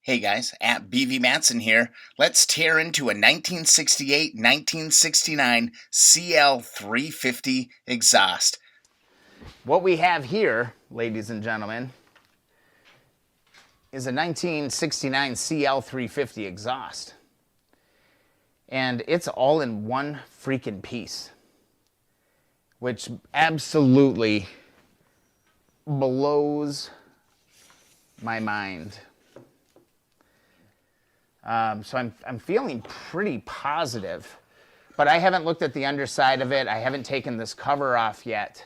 Hey guys, at BV Matson here. Let's tear into a 1968-1969 CL350 exhaust. What we have here, ladies and gentlemen, is a 1969 CL350 exhaust. And it's all in one freaking piece, which absolutely blows my mind. So I'm feeling pretty positive, but I haven't looked at the underside of it. I haven't taken this cover off yet.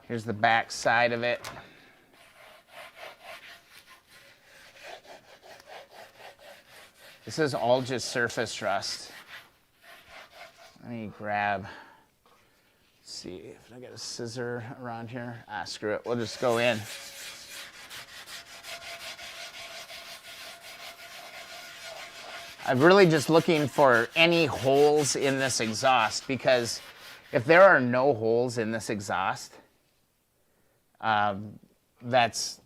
Here's the back side of it. This is all just surface rust. Let me grab, let's see if I got a scissor around here. Screw it, we'll just go in. I'm really just looking for any holes in this exhaust, because if there are no holes in this exhaust, it's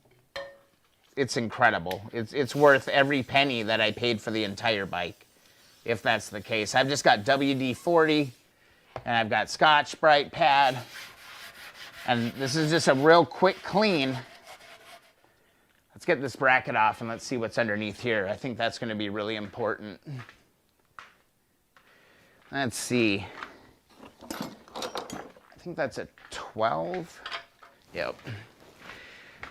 incredible. It's worth every penny that I paid for the entire bike, if that's the case. I've just got WD-40, and I've got Scotch-Brite pad, and this is just a real quick clean. Let's get this bracket off and let's see what's underneath here. I think that's going to be really important. Let's see. I think that's a 12. Yep.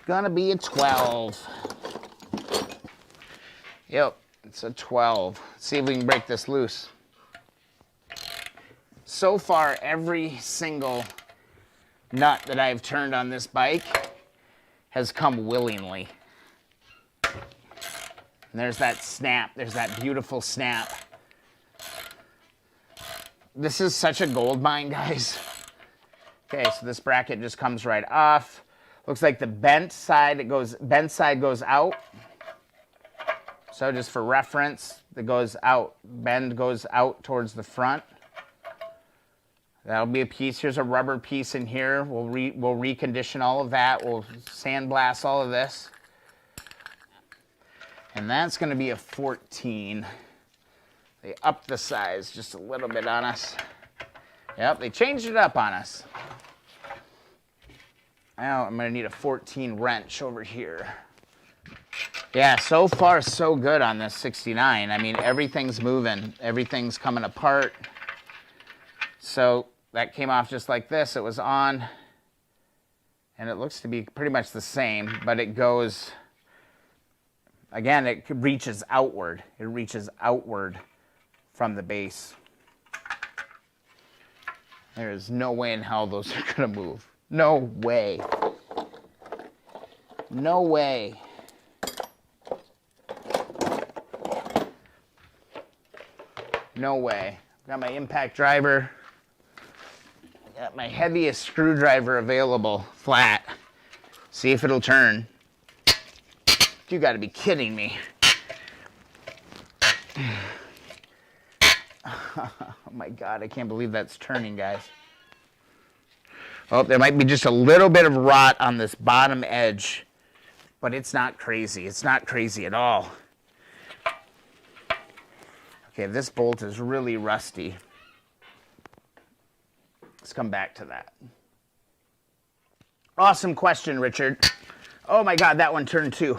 Gonna be a 12. Yep, it's a 12. Let's see if we can break this loose. So far, every single nut that I've turned on this bike has come willingly. And there's that snap. There's that beautiful snap. This is such a gold mine, guys. Okay, so this bracket just comes right off. Looks like the bent side goes out. So just for reference, it goes out. Bend goes out towards the front. That'll be a piece. Here's a rubber piece in here. We'll recondition all of that. We'll sandblast all of this. And that's going to be a 14. They upped the size just a little bit on us. Yep, they changed it up on us. Now I'm going to need a 14 wrench over here. Yeah, so far so good on this 69. I mean, everything's moving. Everything's coming apart. So that came off just like this. It was on. And it looks to be pretty much the same, but it goes... Again, it reaches outward. It reaches outward from the base. There is no way in hell those are going to move. No way. No way. No way. Got my impact driver. Got my heaviest screwdriver available, flat. See if it'll turn. You got to be kidding me. Oh my God, I can't believe that's turning, guys. Oh, there might be just a little bit of rot on this bottom edge, but it's not crazy. It's not crazy at all. Okay, this bolt is really rusty. Let's come back to that. Awesome question, Richard. Oh my God, that one turned too.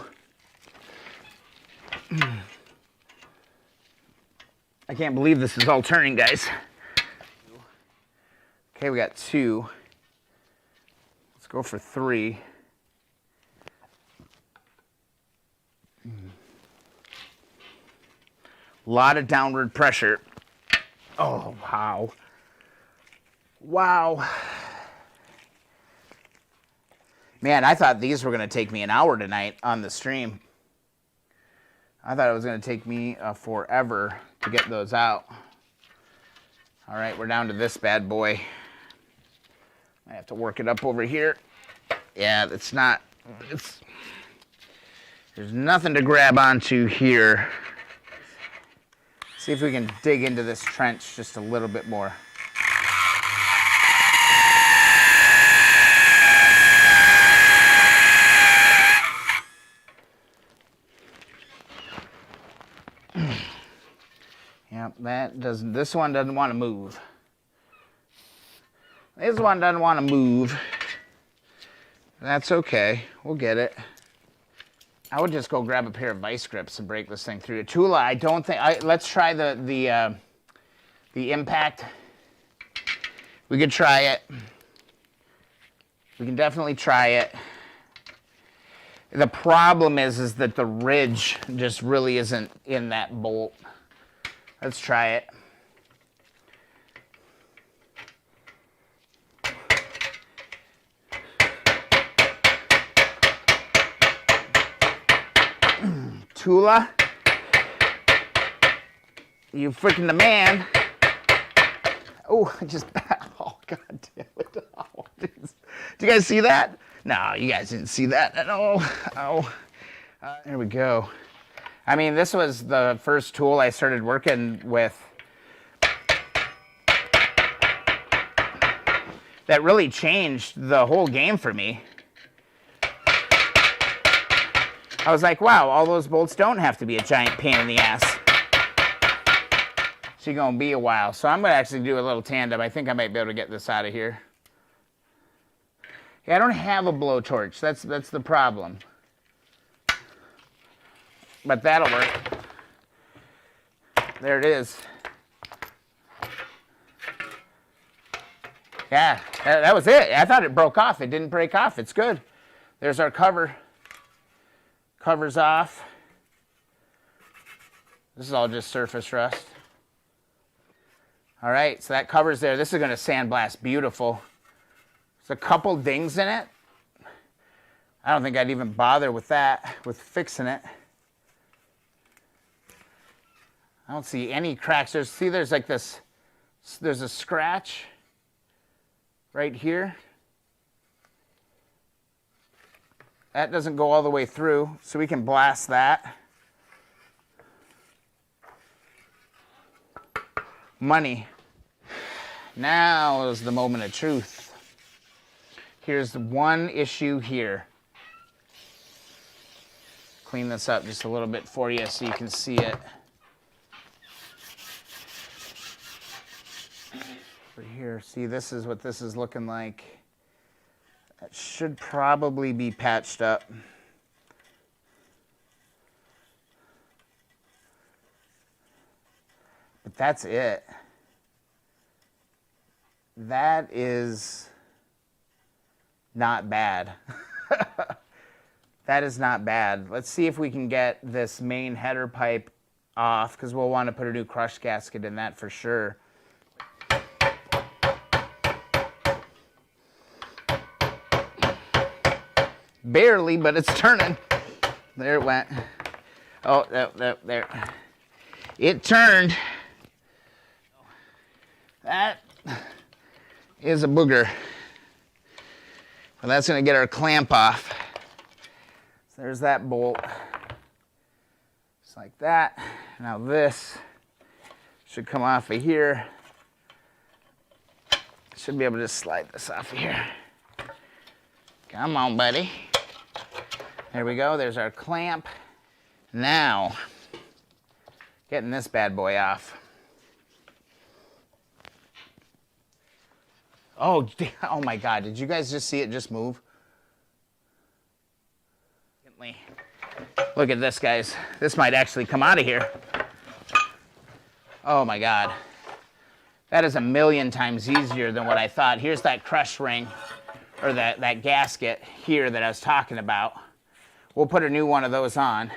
I can't believe this is all turning, guys. Okay, we got 2. Let's go for 3. A lot of downward pressure. Oh, wow. Wow. Man, I thought these were going to take me an hour tonight on the stream. I thought it was going to take me forever to get those out. All right, we're down to this bad boy. I have to work it up over here. Yeah, there's nothing to grab onto here. See if we can dig into this trench just a little bit more. that doesn't, this one doesn't want to move. This one doesn't want to move. That's okay, we'll get it. I would just go grab a pair of vice grips and break this thing through. Tula, I don't think, let's try the impact. We could try it. We can definitely try it. The problem is that the ridge just really isn't in that bolt. Let's try it. Tula, you freaking the man. Oh, I just, oh, God damn it. Oh, did you guys see that? No, you guys didn't see that at all. Oh, there we go. I mean, this was the first tool I started working with that really changed the whole game for me. I was like, wow, all those bolts don't have to be a giant pain in the ass. She's gonna be a while. So I'm gonna actually do a little tandem. I think I might be able to get this out of here. Yeah, I don't have a blowtorch. That's the problem. But that'll work. There it is. Yeah, that was it. I thought it broke off. It didn't break off. It's good. There's our cover. Cover's off. This is all just surface rust. All right, so that cover's there. This is going to sandblast beautiful. There's a couple dings in it. I don't think I'd even bother with that, with fixing it. I don't see any cracks. There's like this, there's a scratch right here. That doesn't go all the way through, so we can blast that. Money. Now is the moment of truth. Here's the one issue here. Clean this up just a little bit for you so you can see it. Over here, see, this is what this is looking like. That should probably be patched up. But that's it. That is not bad. That is not bad. Let's see if we can get this main header pipe off, because we'll want to put a new crush gasket in that for sure. Barely, but it's turning. There it went. Oh, there. It turned. That is a booger. Well, that's going to get our clamp off. So there's that bolt. Just like that. Now this should come off of here. Should be able to just slide this off of here. Come on, buddy. There we go, there's our clamp. Now, getting this bad boy off. Oh my God, did you guys just see it just move? Look at this, guys. This might actually come out of here. Oh my God. That is a million times easier than what I thought. Here's that crush ring, or that gasket here that I was talking about. We'll put a new one of those on.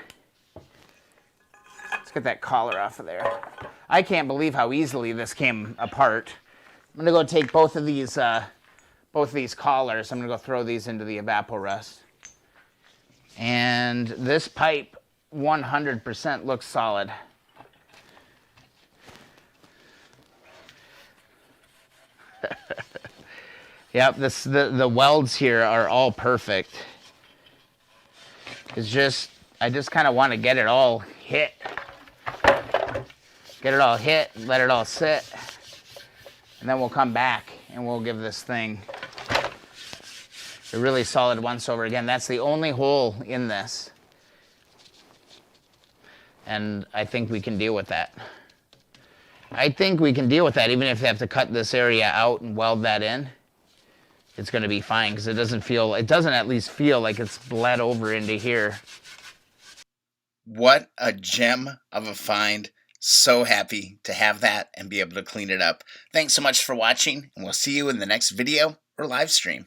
Let's get that collar off of there. I can't believe how easily this came apart. I'm gonna go take both of these collars. I'm gonna go throw these into the evaporust. And this pipe 100% looks solid. Yep, the welds here are all perfect. It's just, I just kind of want to get it all hit. Get it all hit, let it all sit. And then we'll come back and we'll give this thing a really solid once over again. That's the only hole in this. And I think we can deal with that. I think we can deal with that, even if they have to cut this area out and weld that in. It's going to be fine because it doesn't at least feel like it's bled over into here. What a gem of a find. So happy to have that and be able to clean it up. Thanks so much for watching, and we'll see you in the next video or live stream.